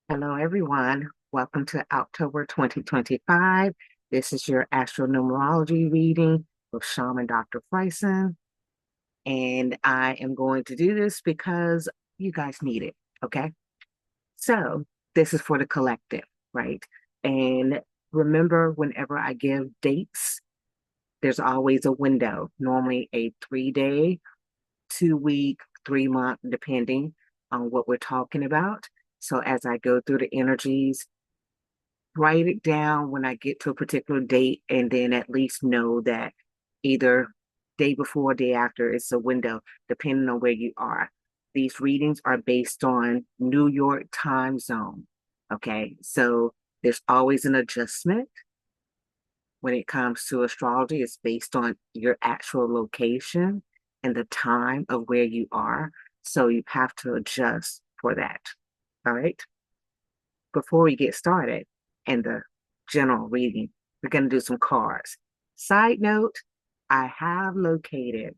Hello, everyone. Welcome to October 2025. This is your AstroNumerology reading with Shaman Dr. Fryson. And I am going to do this because you guys need it. Okay. So this is for the collective, right? And remember, whenever I give dates, there's always a window, normally a 3 day, 2 week, 3 month, depending on what we're talking about. So as I go through the energies, write it down when I get to a particular date, and then at least know that either day before or day after it's a window, depending on where you are. These readings are based on New York time zone. Okay. So there's always an adjustment when it comes to astrology. It's based on your actual location and the time of where you are. So you have to adjust for that. All right. Before we get started in the general reading, we're going to do some cards. Side note, I have located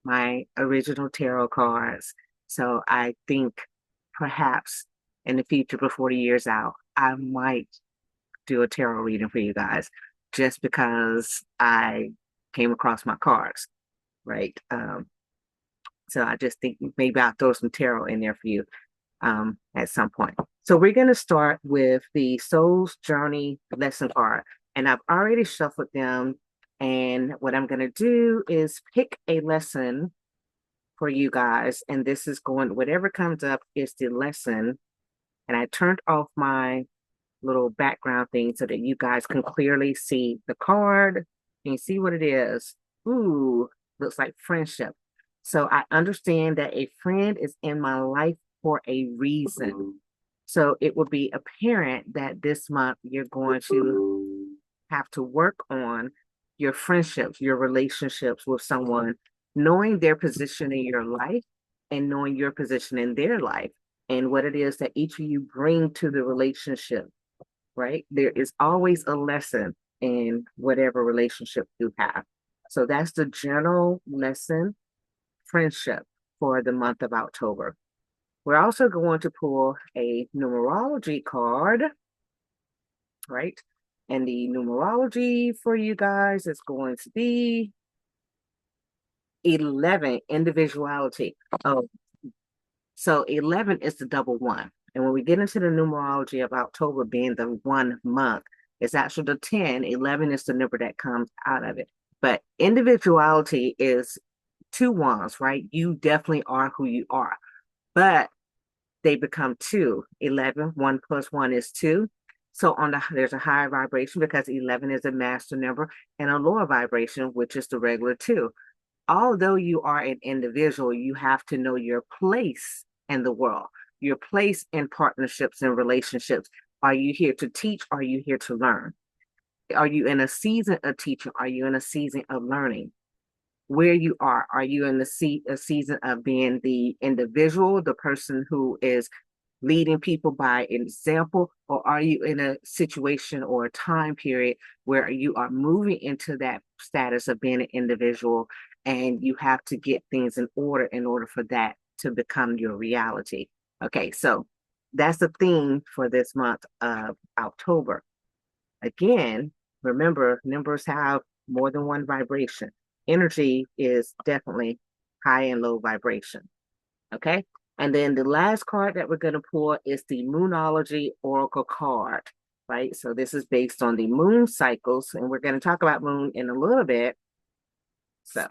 my original tarot cards. So I think perhaps in the future, before the year's out, I might do a tarot reading for you guys just because I came across my cards, right? So I just think maybe I'll throw some tarot in there for you at some point. So we're going to start with the Soul's Journey lesson card. And I've already shuffled them. And what I'm going to do is pick a lesson for you guys. And this is going, whatever comes up is the lesson. And I turned off my little background thing so that you guys can clearly see the card and see what it is. Ooh, looks like friendship. So I understand that a friend is in my life for a reason. So it will be apparent that this month you're going to have to work on your friendships, your relationships with someone, knowing their position in your life and knowing your position in their life and what it is that each of you bring to the relationship, right? There is always a lesson in whatever relationship you have. So that's the general lesson, friendship, for the month of October. We're also going to pull a numerology card, right? And the numerology for you guys is going to be 11, individuality. Oh, so 11 is the double one. And when we get into the numerology of October being the 1 month, it's actually the 10. 11 is the number that comes out of it. But individuality is two ones, right? You definitely are who you are. But they become two. 11, 1 plus 1 is 2. So there's a higher vibration because 11 is a master number, and a lower vibration, which is the regular 2. Although you are an individual, you have to know your place in the world, your place in partnerships and relationships. Are you here to teach? Are you here to learn? Are you in a season of teaching? Are you in a season of learning? Where you are you in a season of being the individual, the person who is leading people by example, or are you in a situation or a time period where you are moving into that status of being an individual and you have to get things in order for that to become your reality? Okay, so that's the theme for this month of October. Again, remember, numbers have more than one vibration. Energy is definitely high and low vibration. Okay. And then the last card that we're going to pull is the Moonology Oracle card, right? So this is based on the moon cycles, and we're going to talk about moon in a little bit. So,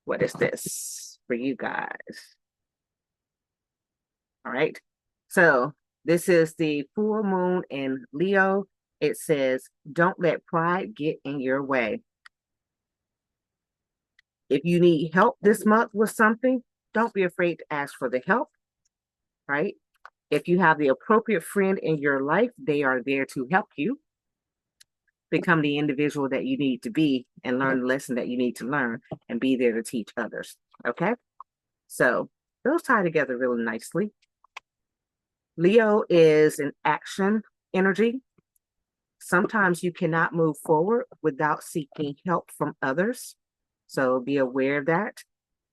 what is this for you guys? All right. So, this is the full moon in Leo. It says, don't let pride get in your way. If you need help this month with something, don't be afraid to ask for the help, right? If you have the appropriate friend in your life, they are there to help you become the individual that you need to be and learn the lesson that you need to learn and be there to teach others. Okay. So those tie together really nicely. Leo is an action energy. Sometimes you cannot move forward without seeking help from others. So be aware of that.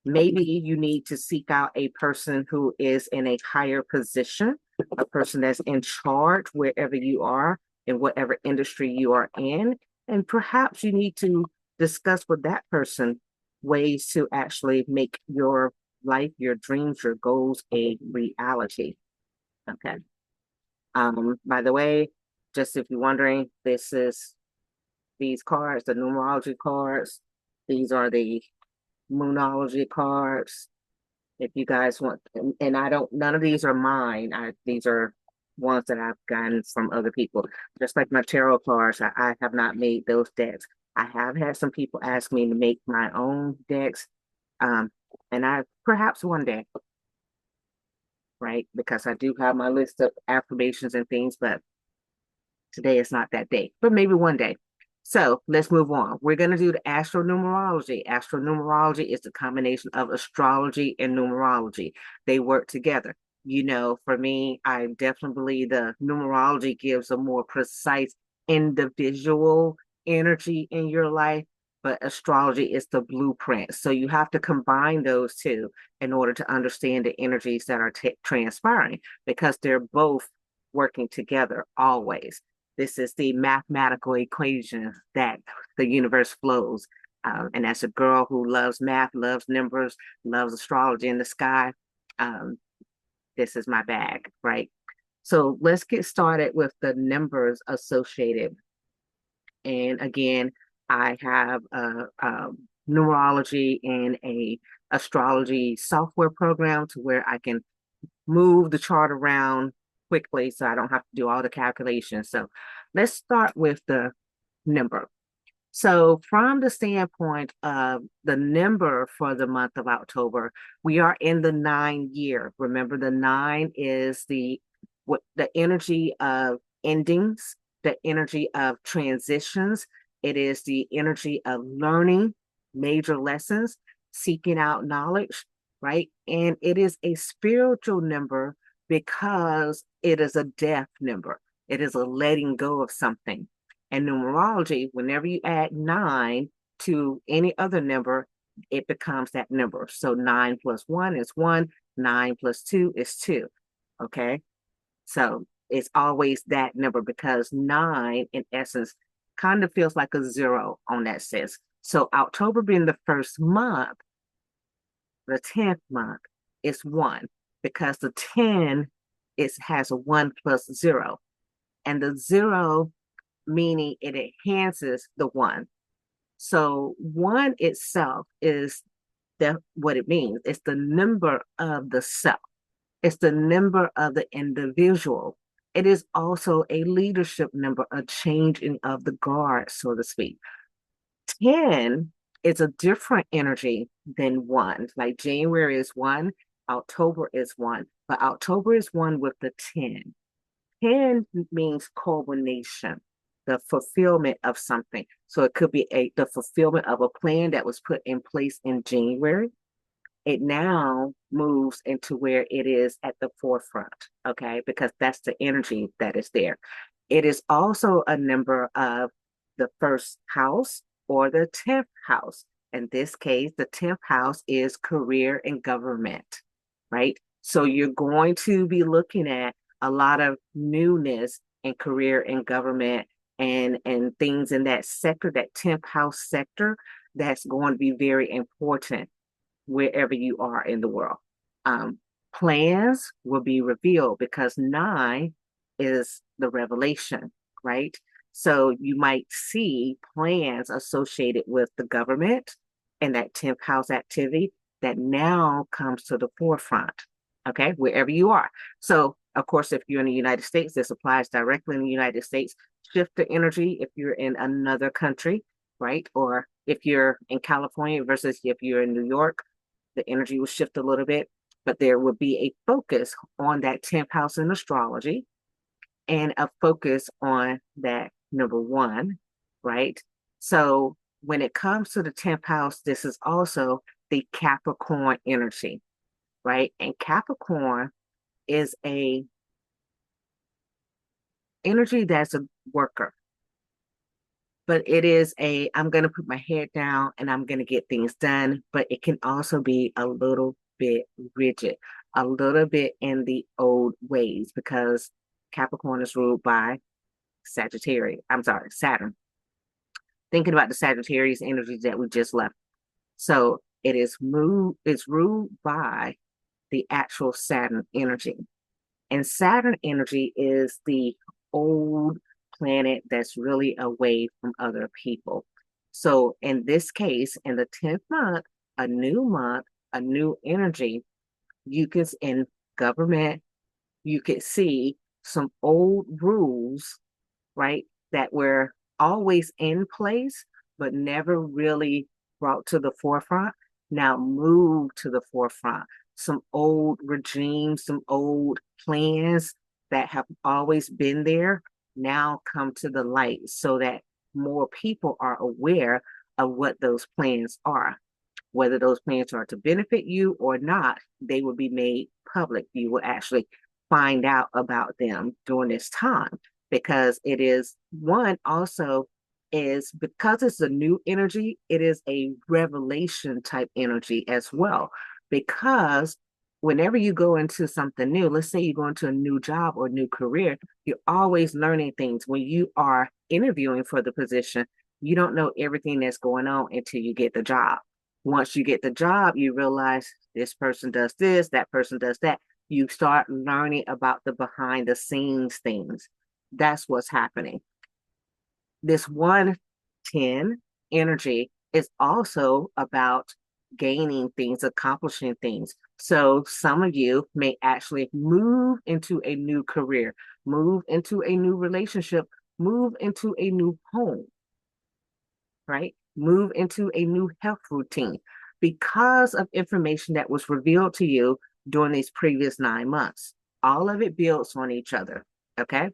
Maybe you need to seek out a person who is in a higher position a person that's in charge wherever you are, in whatever industry you are in. And perhaps you need to discuss with that person ways to actually make your life, your dreams, your goals a reality. Okay. By the way, just if you're wondering, this is these cards, the numerology cards. These are the moonology cards. If you guys want, and I don't, none of these are mine. These are ones that I've gotten from other people. Just like my tarot cards, I have not made those decks. I have had some people ask me to make my own decks. Um, and I perhaps one day, right? Because I do have my list of affirmations and things, but today is not that day, but maybe one day. So let's move on. We're going to do the astronumerology. Astronumerology is the combination of astrology and numerology. They work together. You know, for me, I definitely believe the numerology gives a more precise individual energy in your life, but astrology is the blueprint. So you have to combine those two in order to understand the energies that are transpiring because they're both working together always. This is the mathematical equation that the universe flows. And as a girl who loves math, loves numbers, loves astrology in the sky, um, this is my bag, right? So let's get started with the numbers associated. And again, I have a numerology and a astrology software program to where I can move the chart around quickly so I don't have to do all the calculations. So let's start with the number. So, from the standpoint of the number for the month of October, we are in the 9 year. Remember, the nine is the energy of endings, the energy of transitions. It is the energy of learning major lessons, seeking out knowledge, right? And it is a spiritual number because it is a death number. It is a letting go of something. And numerology, whenever you add nine to any other number, it becomes that number. So 9 plus 1 is 1, 9 plus 2 is 2. Okay. So it's always that number because nine, in essence, kind of feels like a zero on that sense. So October being the first month, the 10th month is 1 because the 10 has a 1 plus 0. And the 0 meaning it enhances the 1. So 1 itself is what it means. It's the number of the self. It's the number of the individual. It is also a leadership number, a changing of the guard, so to speak. 10 is a different energy than 1. Like January is 1, October is 1, but October is 1 with the 10. 10 means culmination, the fulfillment of something. So it could be the fulfillment of a plan that was put in place in January. It now moves into where it is at the forefront, okay? Because that's the energy that is there. It is also a number of the first house or the 10th house. In this case, the 10th house is career and government, right? So you're going to be looking at a lot of newness in career and government and things in that sector, that 10th house sector, that's going to be very important wherever you are in the world. Um, Plans will be revealed because 9 is the revelation, right? So you might see plans associated with the government and that 10th house activity that now comes to the forefront, okay, wherever you are. So, of course, if you're in the United States, this applies directly in the United States. Shift the energy if you're in another country, right? Or if you're in California versus if you're in New York, the energy will shift a little bit, but there will be a focus on that 10th house in astrology and a focus on that number 1, right? So when it comes to the 10th house, this is also the Capricorn energy, right? And Capricorn is a energy that's a worker, but it is I'm going to put my head down and I'm going to get things done, but it can also be a little bit rigid. a little bit in the old ways because Capricorn is ruled by Saturn. Thinking about the Sagittarius energies that we just left. So it's ruled by the actual Saturn energy. And Saturn energy is the old planet that's really away from other people. So in this case, in the 10th month, a new energy, you can, in government, you could see some old rules, right, that were always in place, but never really brought to the forefront, now move to the forefront. Some old regimes, some old plans that have always been there now come to the light so that more people are aware of what those plans are. Whether those plans are to benefit you or not, they will be made public. You will actually find out about them during this time because it is one also is because it's a new energy, it is a revelation type energy as well. Because whenever you go into something new, let's say you go into a new job or new career, you're always learning things. When you are interviewing for the position, you don't know everything that's going on until you get the job. Once you get the job, you realize this person does this, that person does that. You start learning about the behind the scenes things. That's what's happening. This 110 energy is also about gaining things, accomplishing things. So some of you may actually move into a new career, move into a new relationship, move into a new home, right? Move into a new health routine because of information that was revealed to you during these previous 9 months. All of it builds on each other. Okay.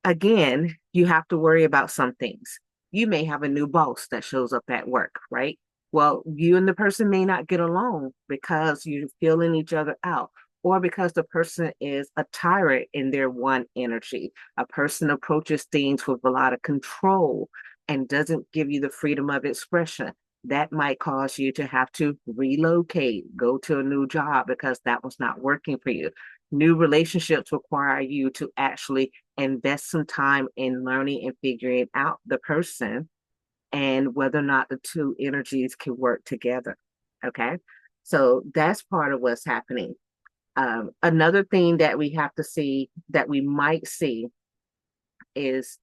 Again, you have to worry about some things. You may have a new boss that shows up at work, right? Well, you and the person may not get along because you're feeling each other out, or because the person is a tyrant in their one energy. A person approaches things with a lot of control and doesn't give you the freedom of expression. That might cause you to have to relocate, go to a new job because that was not working for you. New relationships require you to actually invest some time in learning and figuring out the person and whether or not the two energies can work together. Okay. So that's part of what's happening. Another thing that we have to see that we might see is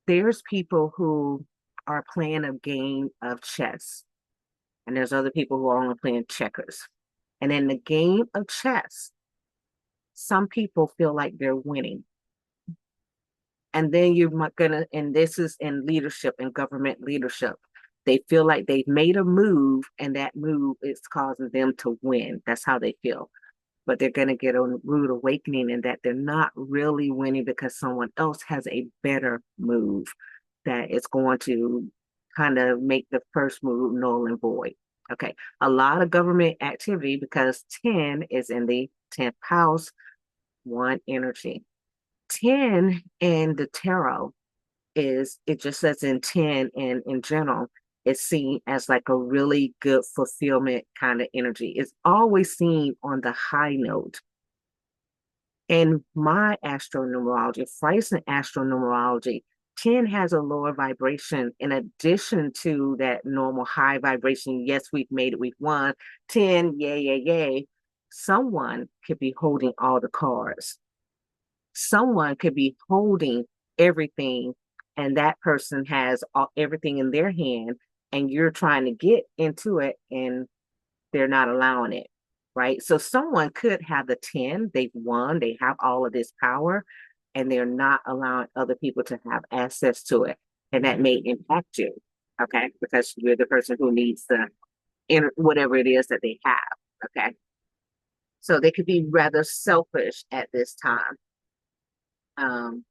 there's people who are playing a game of chess, and there's other people who are only playing checkers. And in the game of chess, some people feel like they're winning. And then you're gonna, and this is in leadership and government leadership. They feel like they've made a move, and that move is causing them to win. That's how they feel. But they're gonna get a rude awakening in that they're not really winning because someone else has a better move that is going to kind of make the first move null and void. Okay. A lot of government activity because 10 is in the 10th house, one energy. 10 in the tarot is, it just says in 10 and in general, it's seen as like a really good fulfillment kind of energy. It's always seen on the high note. In my astronumerology, Fryson astronumerology, 10 has a lower vibration in addition to that normal high vibration. Yes, we've made it, we've won. 10, yay, yay, yay. Someone could be holding all the cards. Someone could be holding everything, and that person has everything in their hand, and you're trying to get into it, and they're not allowing it, right? So someone could have the 10, they've won, they have all of this power, and they're not allowing other people to have access to it. And that may impact you, okay? Because you're the person who needs the whatever it is that they have, okay? So they could be rather selfish at this time. Um,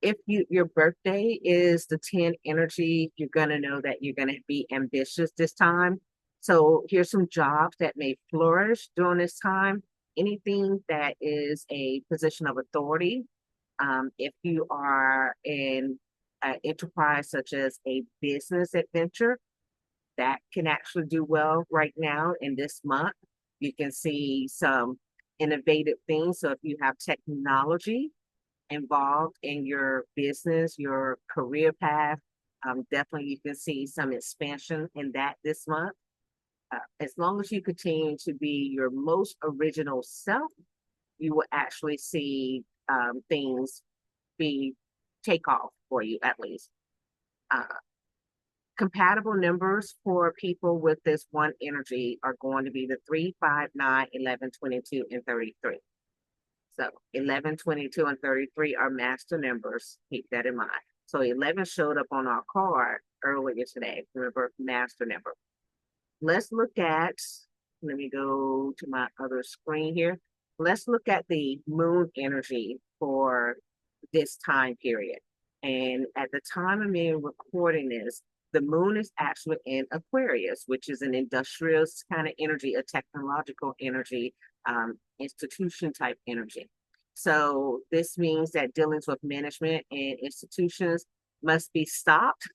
if your birthday is the 10 energy, you're gonna know that you're gonna be ambitious this time. So here's some jobs that may flourish during this time. Anything that is a position of authority. If you are in an enterprise such as a business adventure, that can actually do well right now in this month. You can see some innovative things. So if you have technology involved in your business, your career path, definitely you can see some expansion in that this month. As long as you continue to be your most original self, you will actually see things be take off for you at least. Uh, Compatible numbers for people with this one energy are going to be the 3, 5, 9, 11, 22, and 33. So 11, 22, and 33 are master numbers. Keep that in mind. So 11 showed up on our card earlier today. Remember, master number. Let's look at, let me go to my other screen here. Let's look at the moon energy for this time period. And at the time of me recording this, the moon is actually in Aquarius, which is an industrial kind of energy, a technological energy, institution type energy. So this means that dealings with management and institutions must be stopped.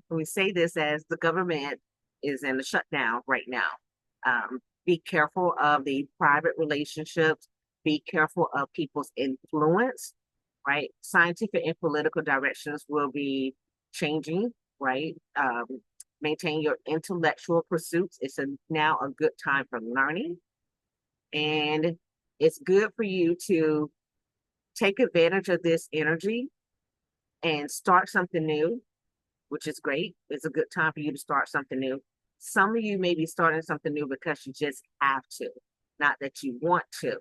We say this as the government is in a shutdown right now. Be careful of the private relationships. Be careful of people's influence, right? Scientific and political directions will be changing, right? Maintain your intellectual pursuits. It's now a good time for learning. And it's good for you to take advantage of this energy and start something new, which is great. It's a good time for you to start something new. Some of you may be starting something new because you just have to, not that you want to,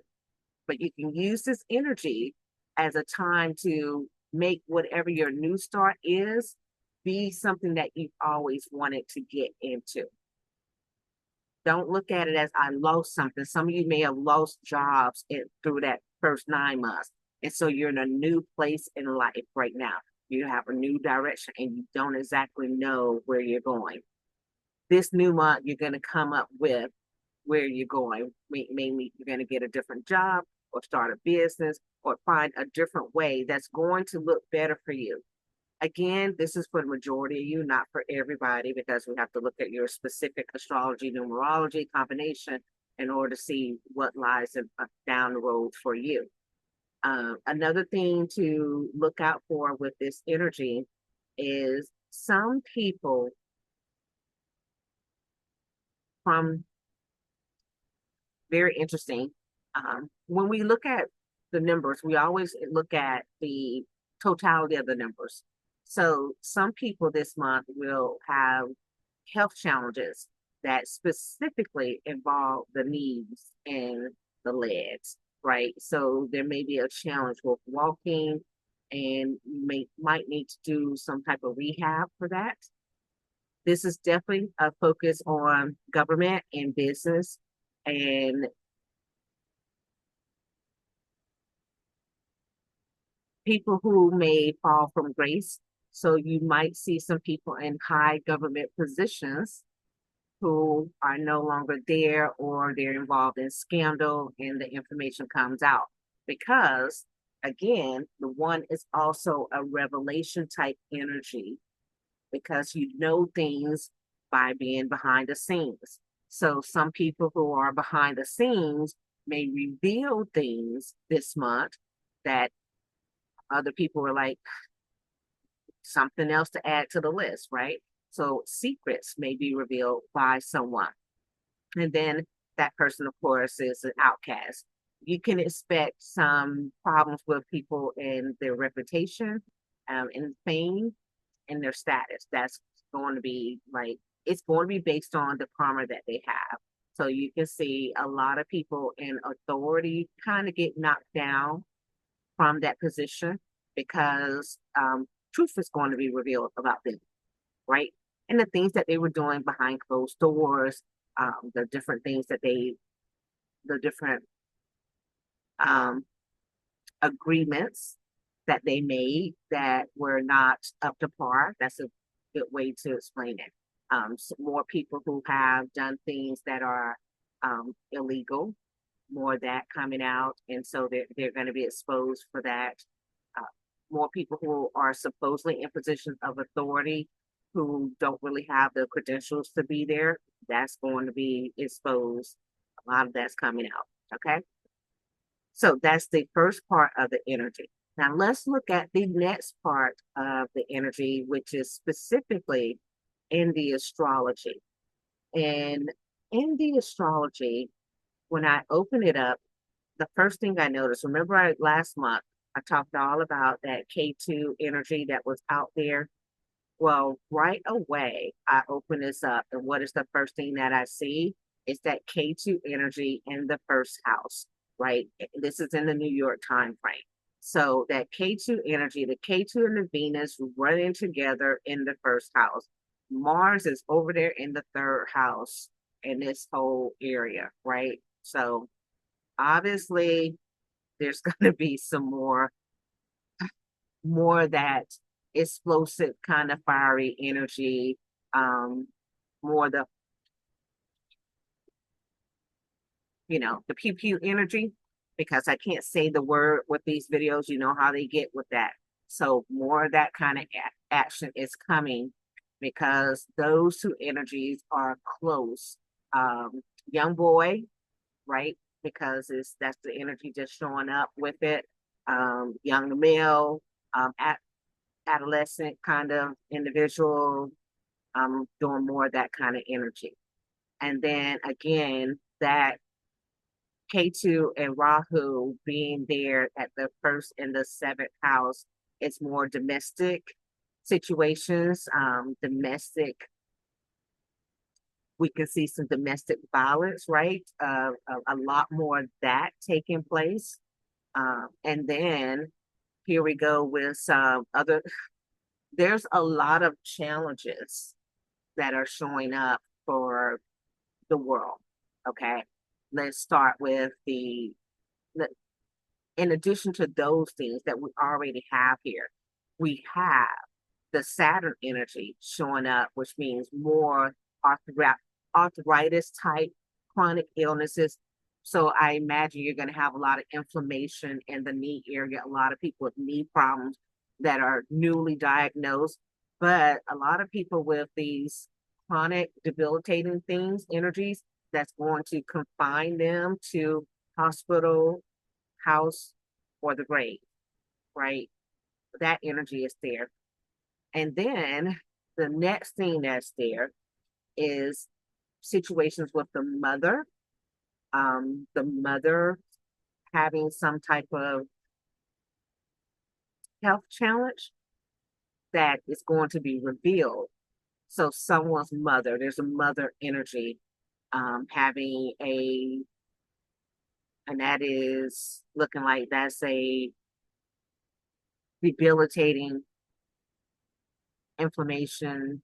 but you can use this energy as a time to make whatever your new start is be something that you've always wanted to get into. Don't look at it as I lost something. Some of you may have lost jobs through that first 9 months. And so you're in a new place in life right now. You have a new direction and you don't exactly know where you're going. This new month, you're going to come up with where you're going. Maybe you're going to get a different job or start a business or find a different way that's going to look better for you. Again, this is for the majority of you, not for everybody, because we have to look at your specific astrology, numerology combination in order to see what lies down the road for you. Another thing to look out for with this energy is some people from very interesting. When we look at the numbers, we always look at the totality of the numbers. So some people this month will have health challenges that specifically involve the knees and the legs, right? So there may be a challenge with walking and you might need to do some type of rehab for that. This is definitely a focus on government and business and people who may fall from grace. So you might see some people in high government positions who are no longer there or they're involved in scandal and the information comes out. Because again, the one is also a revelation type energy because you know things by being behind the scenes. So some people who are behind the scenes may reveal things this month that other people are like, something else to add to the list, right? So secrets may be revealed by someone. And then that person, of course, is an outcast. You can expect some problems with people in their reputation, and fame, and their status. That's going to be like, it's going to be based on the karma that they have. So you can see a lot of people in authority kind of get knocked down from that position because truth is going to be revealed about them, right? And the things that they were doing behind closed doors, the different things that the different um, agreements that they made that were not up to par. That's a good way to explain it. So more people who have done things that are illegal, more of that coming out. And so they're going to be exposed for that. Uh, More people who are supposedly in positions of authority who don't really have the credentials to be there, that's going to be exposed. A lot of that's coming out. Okay. So that's the first part of the energy. Now let's look at the next part of the energy, which is specifically in the astrology. And in the astrology, when I open it up, the first thing I noticed, remember last month, I talked all about that K2 energy that was out there. Well, right away, I open this up, and what is the first thing that I see? Is that K2 energy in the first house, right? This is in the New York time frame. So that K2 energy, the K2 and the Venus running together in the first house. Mars is over there in the third house in this whole area, right? So obviously, there's going to be some more that explosive kind of fiery energy, more the the pew pew energy, because I can't say the word with these videos. You know how they get with that. So more of that kind of action is coming because those two energies are close. Young boy, right? Because that's the energy just showing up with it. Young male, at adolescent kind of individual, doing more of that kind of energy. And then again, that K2 and Rahu being there at the first and the seventh house, it's more domestic situations, domestic. We can see some domestic violence, right? A lot more of that taking place. And then here we go with some other, there's a lot of challenges that are showing up for the world. Okay. Let's start with in addition to those things that we already have here, we have the Saturn energy showing up, which means more arthritis type chronic illnesses. So I imagine you're going to have a lot of inflammation in the knee area, a lot of people with knee problems that are newly diagnosed, but a lot of people with these chronic debilitating things, energies, that's going to confine them to hospital, house, or the grave, right? That energy is there. And then the next thing that's there is situations with the mother having some type of health challenge that is going to be revealed. So someone's mother, there's a mother energy, having and that is looking like that's a debilitating inflammation.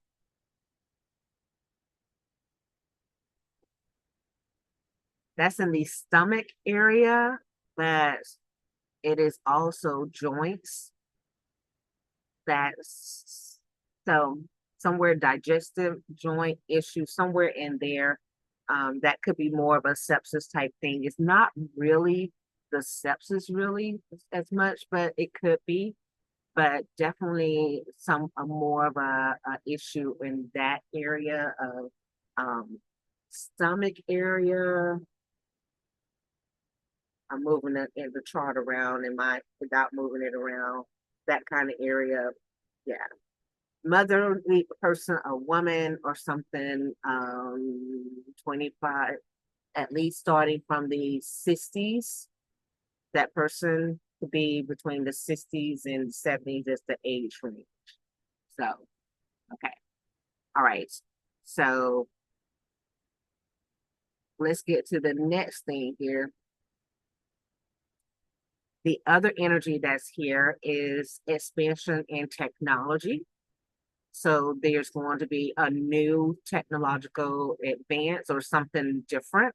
That's in the stomach area, but it is also joints. That's so somewhere digestive joint issue, somewhere in there. That could be more of a sepsis type thing. It's not really the sepsis really as much, but it could be. But definitely some more of a issue in that area of stomach area. I'm moving it in the chart around in my without moving it around. That kind of area. Yeah. Motherly person, a woman or something, 25, at least starting from the 60s. That person could be between the 60s and 70s is the age range. So, okay. All right. So let's get to the next thing here. The other energy that's here is expansion in technology. So there's going to be a new technological advance or something different.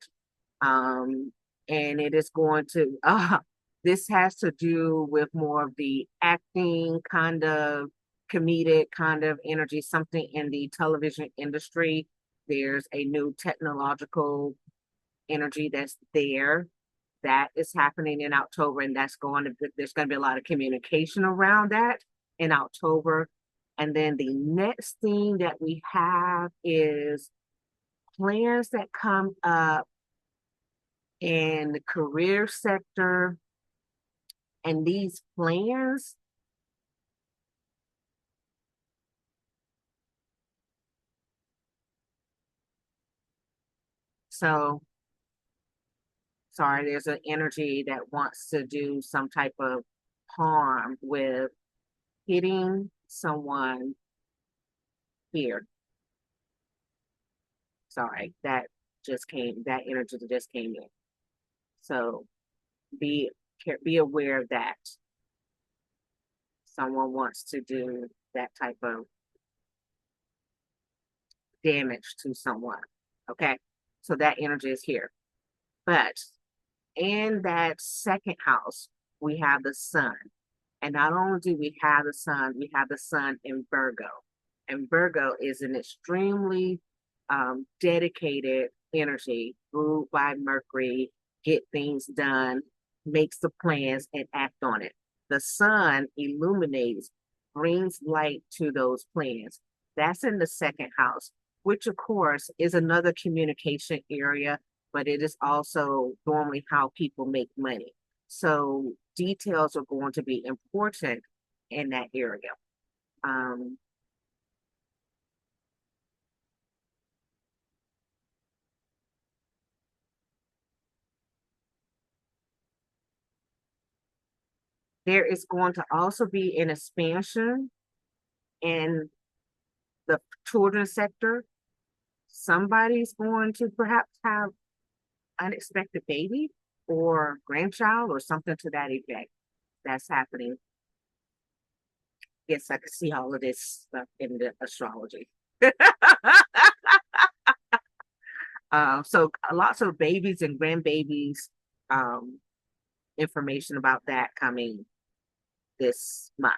And it is going to, this has to do with more of the acting kind of comedic kind of energy, something in the television industry. There's a new technological energy that's there that is happening in October, and there's going to be a lot of communication around that in October. And then the next thing that we have is plans that come up in the career sector. And these plans, so sorry, there's an energy that wants to do some type of harm with hitting someone here. Sorry, that energy just came in. So be be aware of that. Someone wants to do that type of damage to someone. Okay. So that energy is here. But in that second house, we have the sun. And not only do we have the sun in Virgo. And Virgo is an extremely dedicated energy, ruled by Mercury, get things done, makes the plans, and act on it. The sun illuminates, brings light to those plans. That's in the second house, which of course is another communication area, but it is also normally how people make money. So details are going to be important in that area. Um, there is going to also be an expansion in the children's sector. Somebody's going to perhaps have unexpected baby or grandchild or something to that effect that's happening. Yes, I can see all of this stuff in the astrology. So lots of babies and grandbabies, um, information about that coming this month.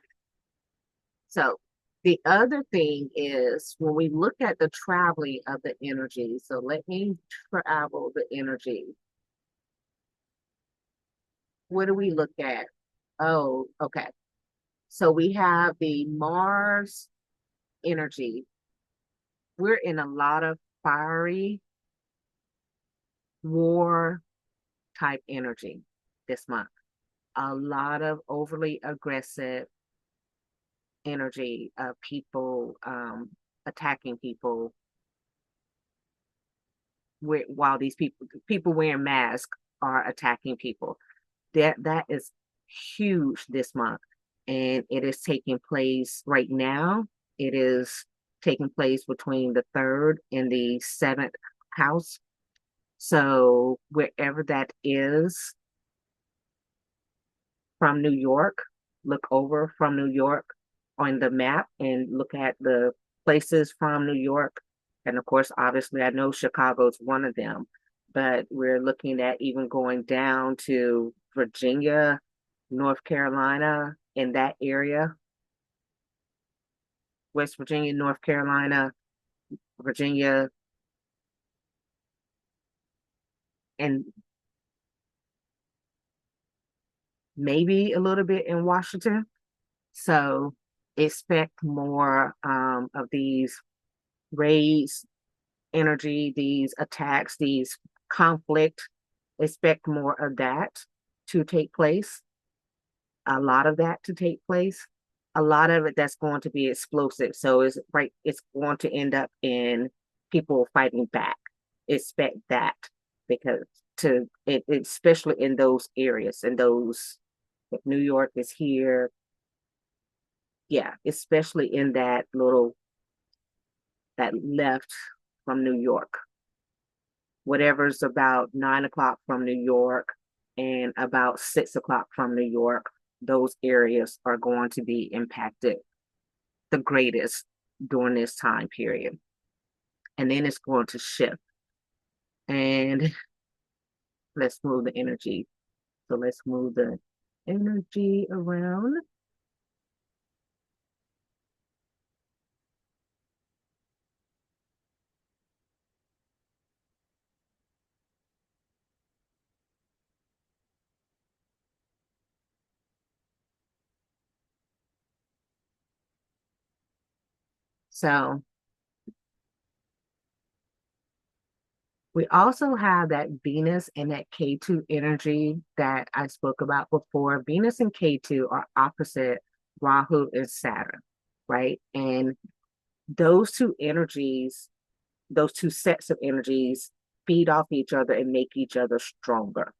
So the other thing is when we look at the traveling of the energy, so let me travel the energy. What do we look at? Oh, okay. So we have the Mars energy. We're in a lot of fiery war type energy this month. A lot of overly aggressive energy of people attacking people while these people wearing masks are attacking people. That is huge this month, and it is taking place right now. It is taking place between the third and the seventh house. So wherever that is from New York, look over from New York on the map and look at the places from New York. And of course, obviously, I know Chicago is one of them, but we're looking at even going down to Virginia, North Carolina, in that area, West Virginia, North Carolina, Virginia, and maybe a little bit in Washington. So expect more of these raids energy, these attacks, these conflict, expect more of that to take place, a lot of that to take place, a lot of it that's going to be explosive. So it's going to end up in people fighting back. Expect that because especially in those areas and those if New York is here, yeah, especially in that left from New York whatever's about 9 o'clock from New York and about 6 o'clock from New York, those areas are going to be impacted the greatest during this time period. And then it's going to shift. And let's move the energy. So let's move the energy around. So we also have that Venus and that K2 energy that I spoke about before. Venus and K2 are opposite Rahu and Saturn, right? And those two energies, those two sets of energies feed off each other and make each other stronger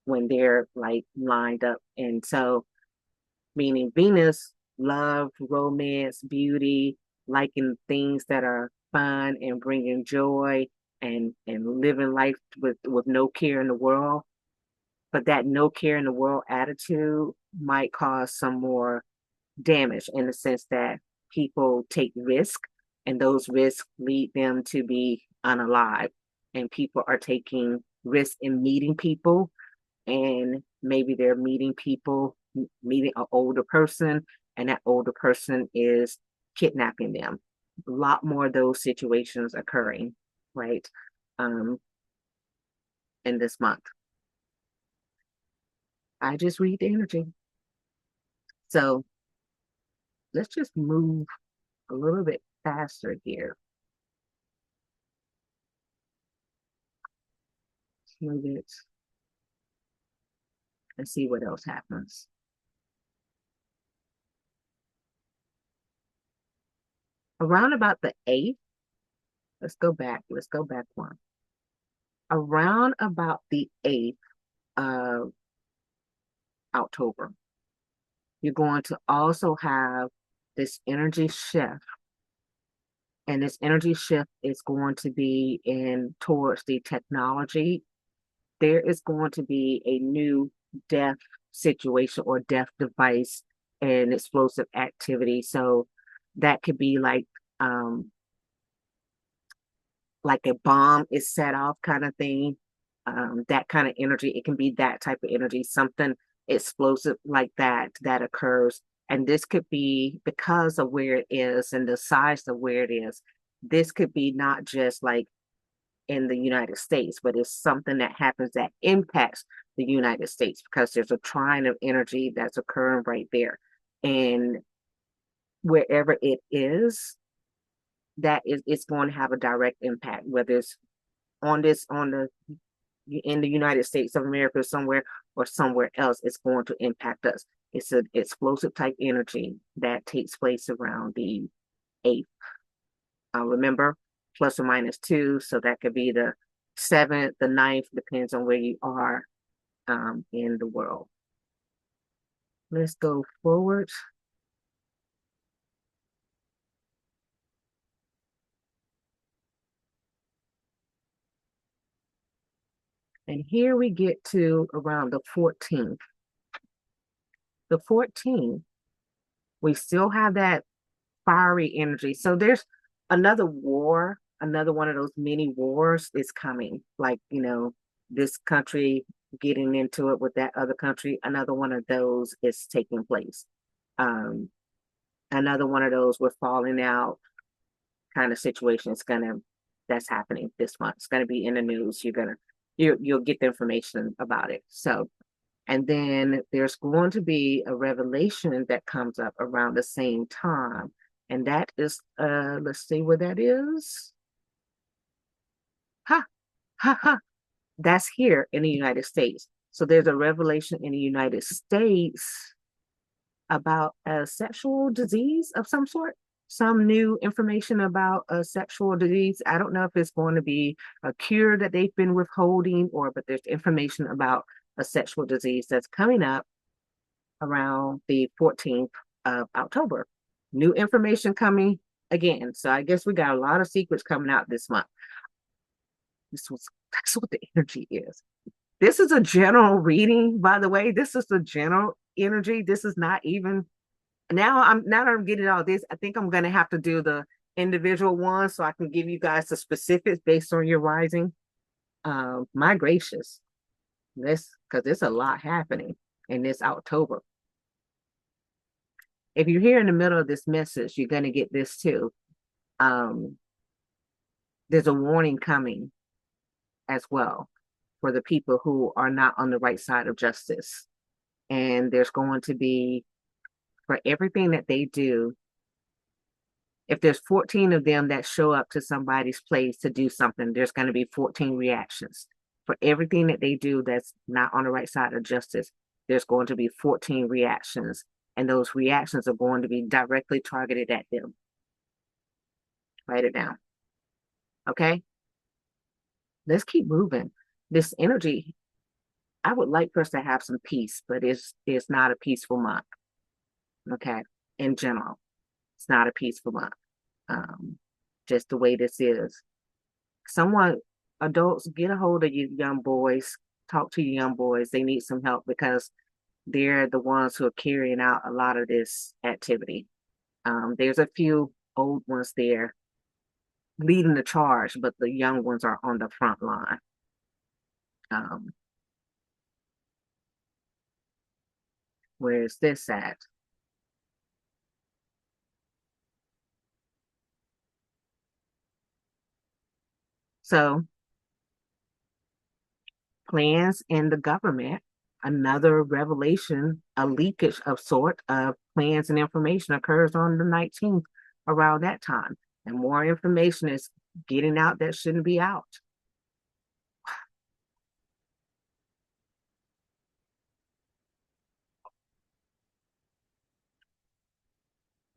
when they're like lined up. And so, meaning Venus, love, romance, beauty, liking things that are fun and bringing joy and living life with no care in the world. But that no care in the world attitude might cause some more damage in the sense that people take risk and those risks lead them to be unalive. And people are taking risks in meeting people, and maybe they're meeting people, meeting an older person, and that older person is kidnapping them. A lot more of those situations occurring, right? Um, in this month. I just read the energy. So let's just move a little bit faster here. Move it and see what else happens. Around about the 8th, let's go back one. Around about the 8th of October, you're going to also have this energy shift. And this energy shift is going to be in towards the technology. There is going to be a new death situation or death device and explosive activity. So that could be like a bomb is set off kind of thing. That kind of energy. It can be that type of energy, something explosive like that occurs. And this could be because of where it is and the size of where it is. This could be not just like in the United States, but it's something that happens that impacts the United States because there's a trine of energy that's occurring right there. And wherever it is, that is it's going to have a direct impact, whether it's on the in the United States of America somewhere or somewhere else, it's going to impact us. It's an explosive type energy that takes place around the 8th. Remember, plus or minus 2. So that could be the 7th, the 9th, depends on where you are in the world. Let's go forward. And here we get to around the 14th. The 14th, we still have that fiery energy. So there's another war, another one of those mini wars is coming. Like, this country getting into it with that other country, another one of those is taking place. Um, Another one of those we're falling out kind of situation is that's happening this month. It's gonna be in the news. You'll get the information about it. So and then there's going to be a revelation that comes up around the same time. And that is, let's see where that is. Ha, ha, ha. That's here in the United States. So there's a revelation in the United States about a sexual disease of some sort, some new information about a sexual disease. I don't know if it's going to be a cure that they've been withholding but there's information about a sexual disease that's coming up around the 14th of October. New information coming again. So I guess we got a lot of secrets coming out this month. That's what the energy is. This is a general reading, by the way. This is the general energy. This is not even now that I'm getting all this, I think I'm gonna have to do the individual ones so I can give you guys the specifics based on your rising. My gracious, this because there's a lot happening in this October. If you're here in the middle of this message, you're gonna get this too. There's a warning coming as well for the people who are not on the right side of justice. And there's going to be, for everything that they do, If there's 14 of them that show up to somebody's place to do something, there's going to be 14 reactions. For everything that they do that's not on the right side of justice, there's going to be 14 reactions. And those reactions are going to be directly targeted at them. Write it down. Okay? Let's keep moving. This energy, I would like for us to have some peace, but it's not a peaceful month. Okay? In general, it's not a peaceful month. Just the way this is. Someone, adults, get a hold of you young boys, talk to your young boys. They need some help because they're the ones who are carrying out a lot of this activity. There's a few old ones there leading the charge, but the young ones are on the front line. Where's this at? So plans in the government, another revelation, a leakage of sort of plans and information occurs on the 19th around that time. And more information is getting out that shouldn't be out.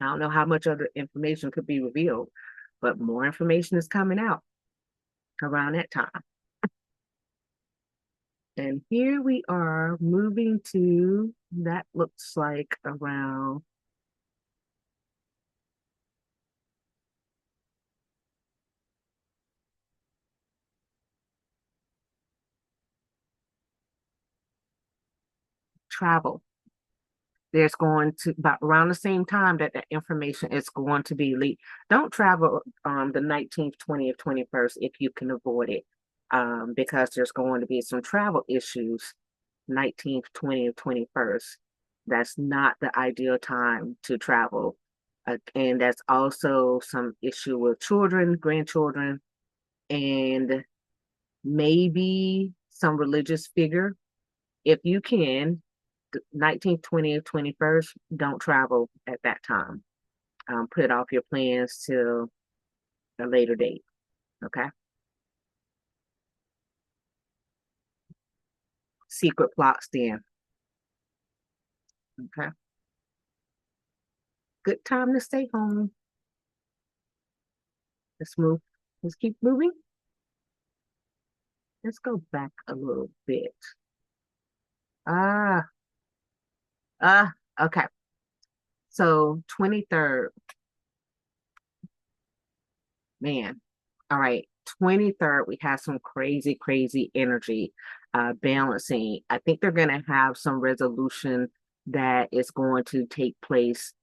I don't know how much other information could be revealed, but more information is coming out around that time. And here we are moving to, that looks like around travel. There's going to, about around the same time that the information is going to be leaked. Don't travel the 19th, 20th, 21st if you can avoid it, because there's going to be some travel issues 19th, 20th, 21st. That's not the ideal time to travel. And that's also some issue with children, grandchildren, and maybe some religious figure. If you can, 19th, 20th, 21st, don't travel at that time. Put off your plans till a later date. Okay. Secret plots then. Okay. Good time to stay home. Let's move. Let's keep moving. Let's go back a little bit. Ah, okay. So 23rd, man. All right. 23rd, we have some crazy, crazy energy balancing. I think they're going to have some resolution that is going to take place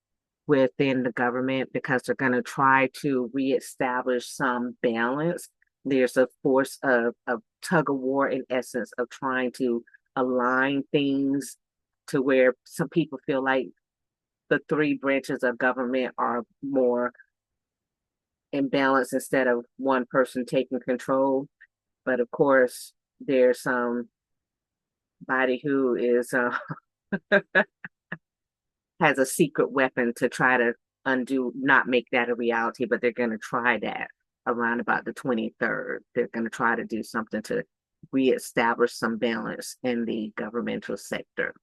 within the government because they're going to try to reestablish some balance. There's a force of tug of war, in essence, of trying to align things to where some people feel like the three branches of government are more in balance instead of one person taking control. But of course, there's somebody who is has a secret weapon to try to undo, not make that a reality, but they're going to try that around about the 23rd. They're going to try to do something to reestablish some balance in the governmental sector.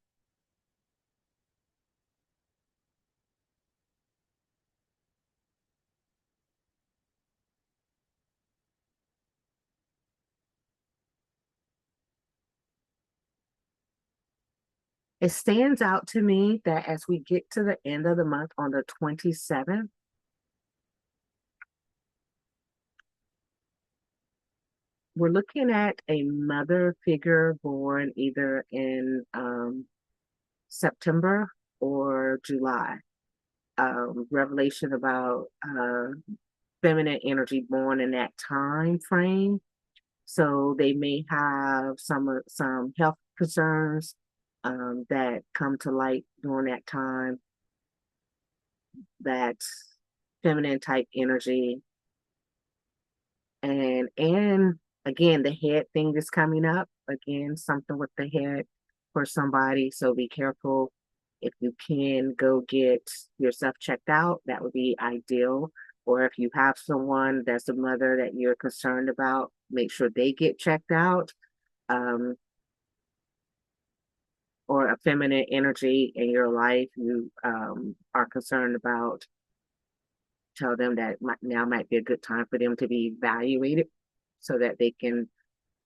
It stands out to me that as we get to the end of the month on the 27th, we're looking at a mother figure born either in September or July. Revelation about feminine energy born in that time frame. So they may have some health concerns that come to light during that time. That feminine type energy, and again the head thing is coming up again, something with the head for somebody. So be careful. If you can go get yourself checked out, that would be ideal. or if you have someone that's a mother that you're concerned about, make sure they get checked out. Um, or a feminine energy in your life you are concerned about, tell them that now might be a good time for them to be evaluated so that they can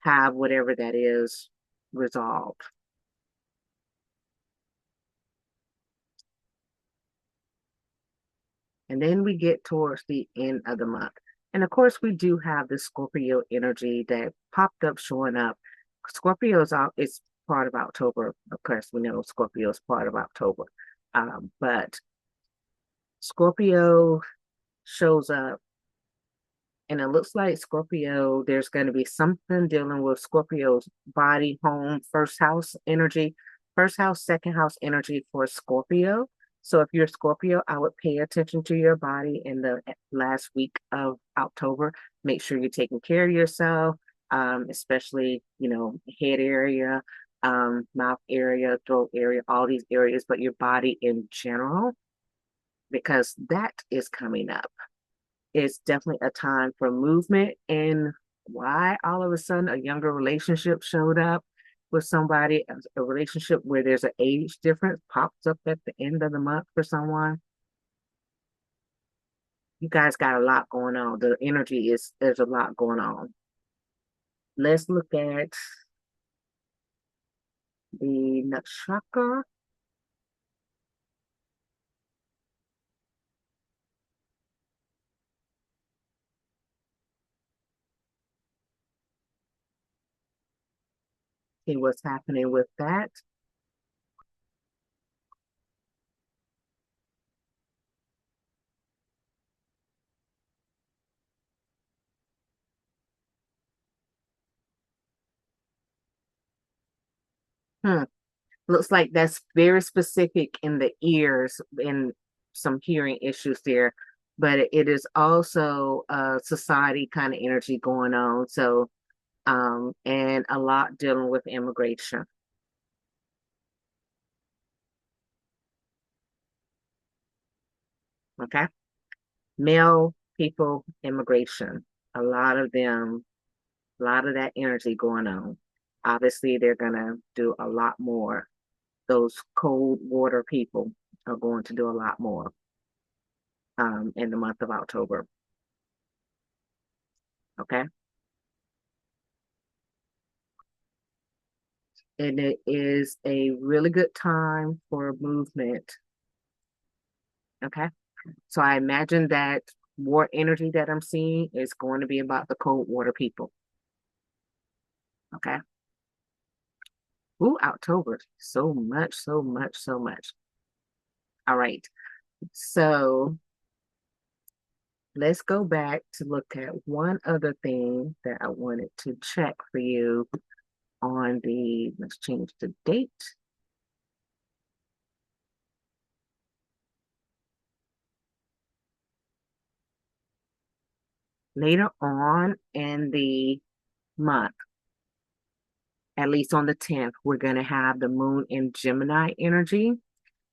have whatever that is resolved. And then we get towards the end of the month. And of course, we do have the Scorpio energy that popped up showing up. Scorpio's out, it's part of October. Of course, we know Scorpio is part of October. But Scorpio shows up, and it looks like Scorpio, there's going to be something dealing with Scorpio's body, home, first house energy, first house, second house energy for Scorpio. So if you're Scorpio, I would pay attention to your body in the last week of October. Make sure you're taking care of yourself, especially, head area, mouth area, throat area, all these areas, but your body in general, because that is coming up. It's definitely a time for movement. And why all of a sudden a younger relationship showed up with somebody, a relationship where there's an age difference pops up at the end of the month for someone. You guys got a lot going on. The energy is, there's a lot going on. Let's look at the nakshatra. See what's happening with that. Hmm. Looks like that's very specific in the ears and some hearing issues there, but it is also a society kind of energy going on. So, and a lot dealing with immigration. Okay. Male people, immigration, a lot of them, a lot of that energy going on. Obviously, they're going to do a lot more. Those cold water people are going to do a lot more in the month of October. Okay. And it is a really good time for movement. Okay. So I imagine that more energy that I'm seeing is going to be about the cold water people. Okay. Ooh, October. So much, so much, so much. All right. So let's go back to look at one other thing that I wanted to check for you on the, let's change the date. Later on in the month, at least on the 10th, we're going to have the moon in Gemini energy.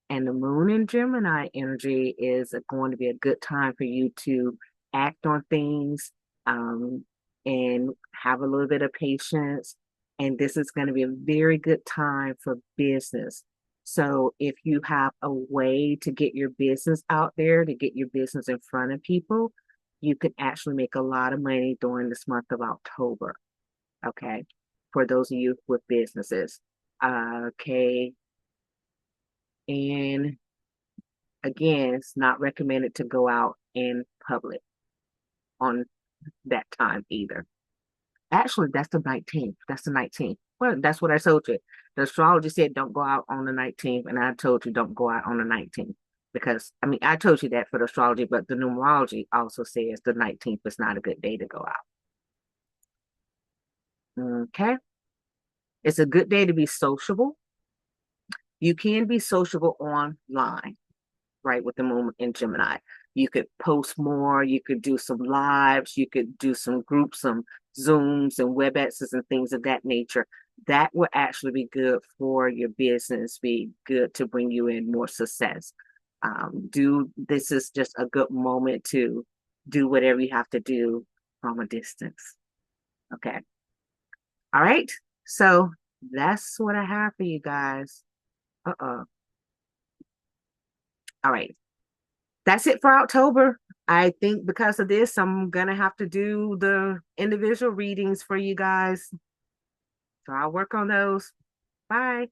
And the moon in Gemini energy is going to be a good time for you to act on things um, and have a little bit of patience. And this is going to be a very good time for business. So if you have a way to get your business out there, to get your business in front of people, you can actually make a lot of money during this month of October. Okay. For those of you with businesses. Okay. And again, it's not recommended to go out in public on that time either. Actually, that's the 19th. That's the 19th. Well, that's what I told you. The astrology said don't go out on the 19th, and I told you don't go out on the 19th. Because, I mean, I told you that for the astrology, but the numerology also says the 19th is not a good day to go out. Okay. It's a good day to be sociable. You can be sociable online, right, with the moon in Gemini. You could post more, you could do some lives, you could do some groups, some Zooms and WebExes and things of that nature. That will actually be good for your business, be good to bring you in more success. Do this is just a good moment to do whatever you have to do from a distance. Okay. All right. So that's what I have for you guys. Uh-uh. All right. That's it for October. I think because of this, I'm gonna have to do the individual readings for you guys. So I'll work on those. Bye.